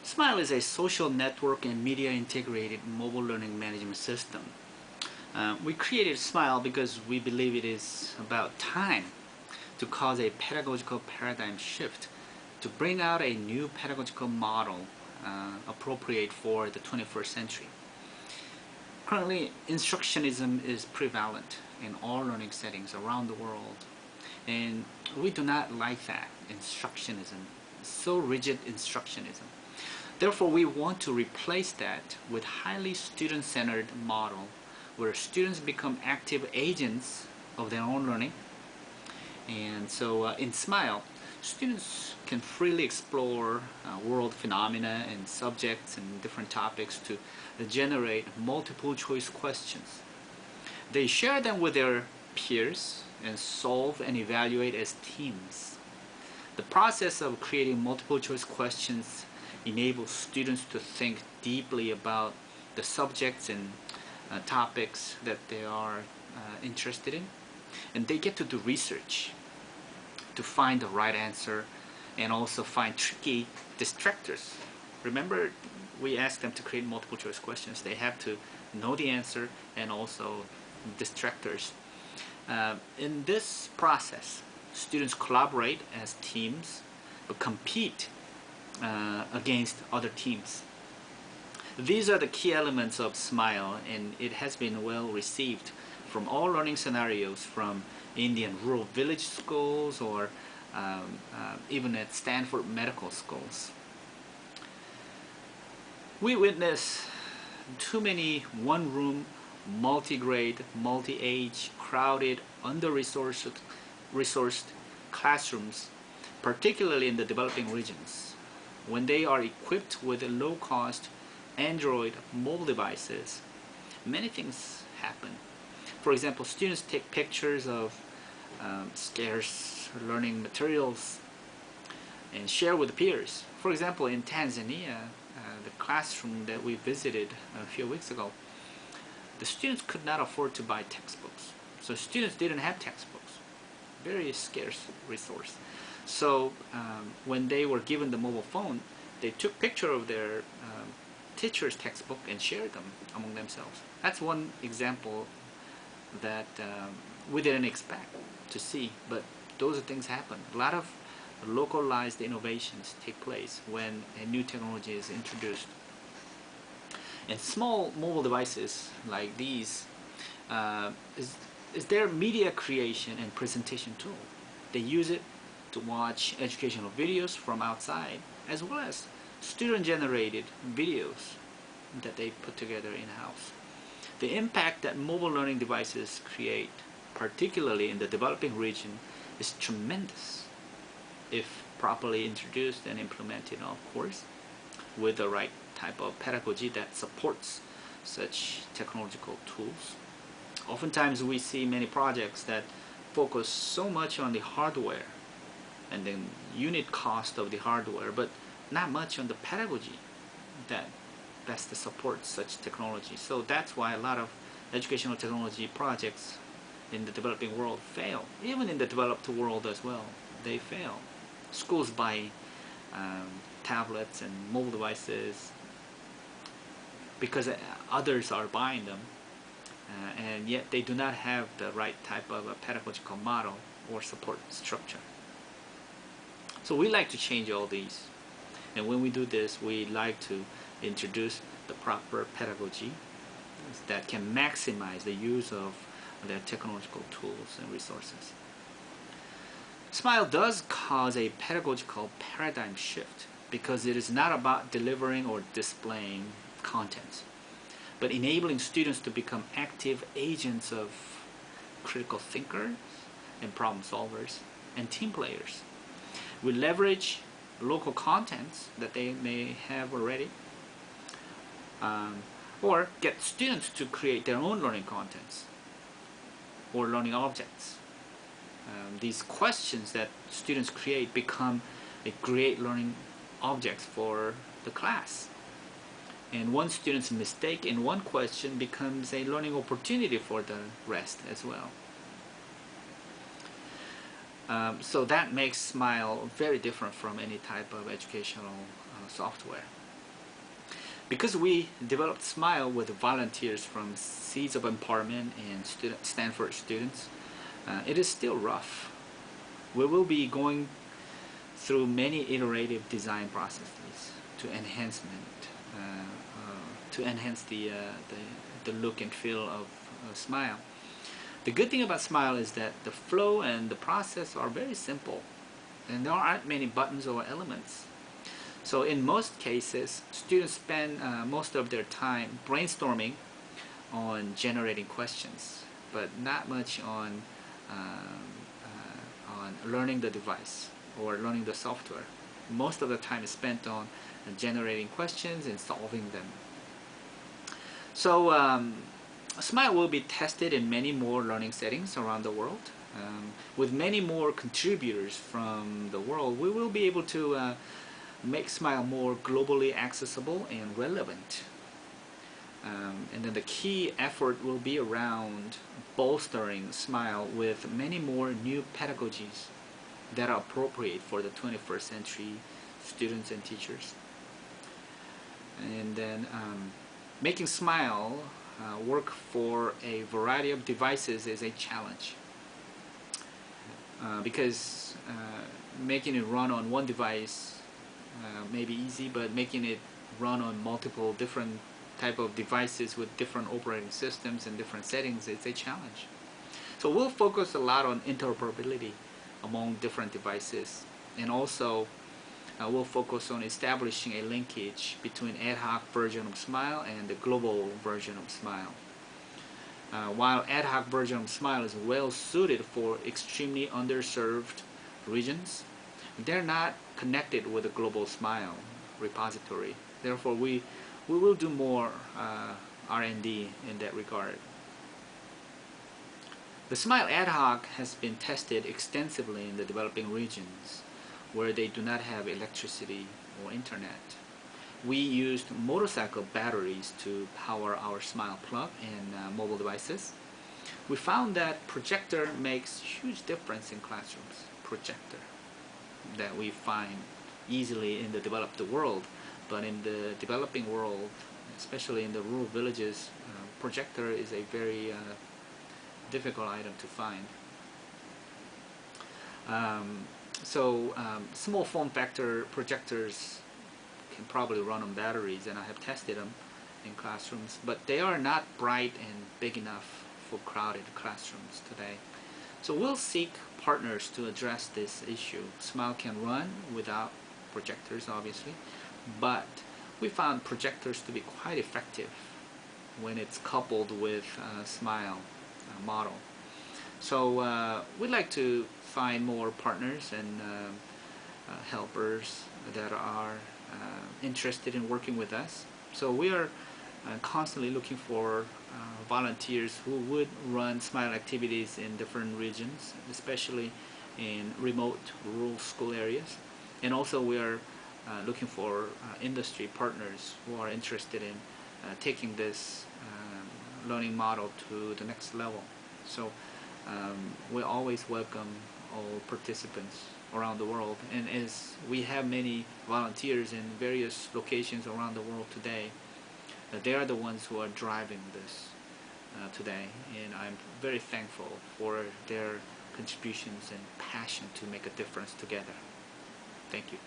Smile is a social network and media integrated mobile learning management system. We created Smile because we believe it is about time to cause a pedagogical paradigm shift, to bring out a new pedagogical model appropriate for the 21st century. Currently, instructionism is prevalent in all learning settings around the world, and we do not like that instructionism, so rigid instructionism. Therefore, we want to replace that with highly student-centered model where students become active agents of their own learning. And so in Smile, students can freely explore world phenomena and subjects and different topics to generate multiple choice questions. They share them with their peers and solve and evaluate as teams. The process of creating multiple choice questions enables students to think deeply about the subjects and topics that they are interested in, and they get to do research to find the right answer and also find tricky distractors. Remember, we asked them to create multiple choice questions. They have to know the answer and also distractors. In this process, students collaborate as teams but compete against other teams. These are the key elements of Smile, and it has been well received from all learning scenarios, from Indian rural village schools or even at Stanford medical schools. We witness too many one-room, multi-grade, multi-age, crowded, under-resourced classrooms, particularly in the developing regions. When they are equipped with low-cost Android mobile devices, many things happen. For example, students take pictures of scarce learning materials and share with peers. For example, in Tanzania, the classroom that we visited a few weeks ago, the students could not afford to buy textbooks. So students didn't have textbooks. Very scarce resource. So when they were given the mobile phone, they took picture of their teacher's textbook and shared them among themselves. That's one example that we didn't expect to see, but those things happen. A lot of localized innovations take place when a new technology is introduced. And small mobile devices like these is their media creation and presentation tool. They use it to watch educational videos from outside, as well as student-generated videos that they put together in-house. The impact that mobile learning devices create, particularly in the developing region, is tremendous if properly introduced and implemented, of course, with the right type of pedagogy that supports such technological tools. Oftentimes we see many projects that focus so much on the hardware and the unit cost of the hardware, but not much on the pedagogy that best supports such technology. So that's why a lot of educational technology projects in the developing world fail. Even in the developed world as well, they fail. Schools buy tablets and mobile devices because others are buying them, and yet they do not have the right type of a pedagogical model or support structure. So we like to change all these, and when we do this, we like to introduce the proper pedagogy that can maximize the use of their technological tools and resources. Smile does cause a pedagogical paradigm shift because it is not about delivering or displaying content, but enabling students to become active agents of critical thinkers and problem solvers and team players. We leverage local contents that they may have already, or get students to create their own learning contents or learning objects. These questions that students create become a great learning objects for the class. And one student's mistake in one question becomes a learning opportunity for the rest as well. So that makes Smile very different from any type of educational software. Because we developed Smile with volunteers from Seeds of Empowerment and Stanford students, it is still rough. We will be going through many iterative design processes to enhance the look and feel of Smile. The good thing about Smile is that the flow and the process are very simple, and there aren't many buttons or elements. So in most cases, students spend most of their time brainstorming on generating questions, but not much on learning the device or learning the software. Most of the time is spent on generating questions and solving them. So Smile will be tested in many more learning settings around the world. With many more contributors from the world, we will be able to make Smile more globally accessible and relevant. And then the key effort will be around bolstering Smile with many more new pedagogies that are appropriate for the 21st century students and teachers. And then making Smile work for a variety of devices is a challenge, because making it run on one device may be easy, but making it run on multiple different type of devices with different operating systems and different settings is a challenge. So we'll focus a lot on interoperability among different devices, and also we'll focus on establishing a linkage between ad hoc version of Smile and the global version of Smile. While ad hoc version of Smile is well suited for extremely underserved regions, they're not connected with the global Smile repository. Therefore, we will do more R&D in that regard. The Smile ad hoc has been tested extensively in the developing regions where they do not have electricity or internet. We used motorcycle batteries to power our Smile plug and mobile devices. We found that projector makes huge difference in classrooms. Projector that we find easily in the developed world, but in the developing world, especially in the rural villages, projector is a very difficult item to find. Small form factor projectors can probably run on batteries, and I have tested them in classrooms, but they are not bright and big enough for crowded classrooms today. So we'll seek partners to address this issue. Smile can run without projectors, obviously, but we found projectors to be quite effective when it's coupled with Smile model. So we'd like to find more partners and helpers that are interested in working with us. So we are constantly looking for volunteers who would run Smile activities in different regions, especially in remote rural school areas. And also we are looking for industry partners who are interested in taking this learning model to the next level. So we always welcome all participants around the world, and as we have many volunteers in various locations around the world today, they are the ones who are driving this today, and I'm very thankful for their contributions and passion to make a difference together. Thank you.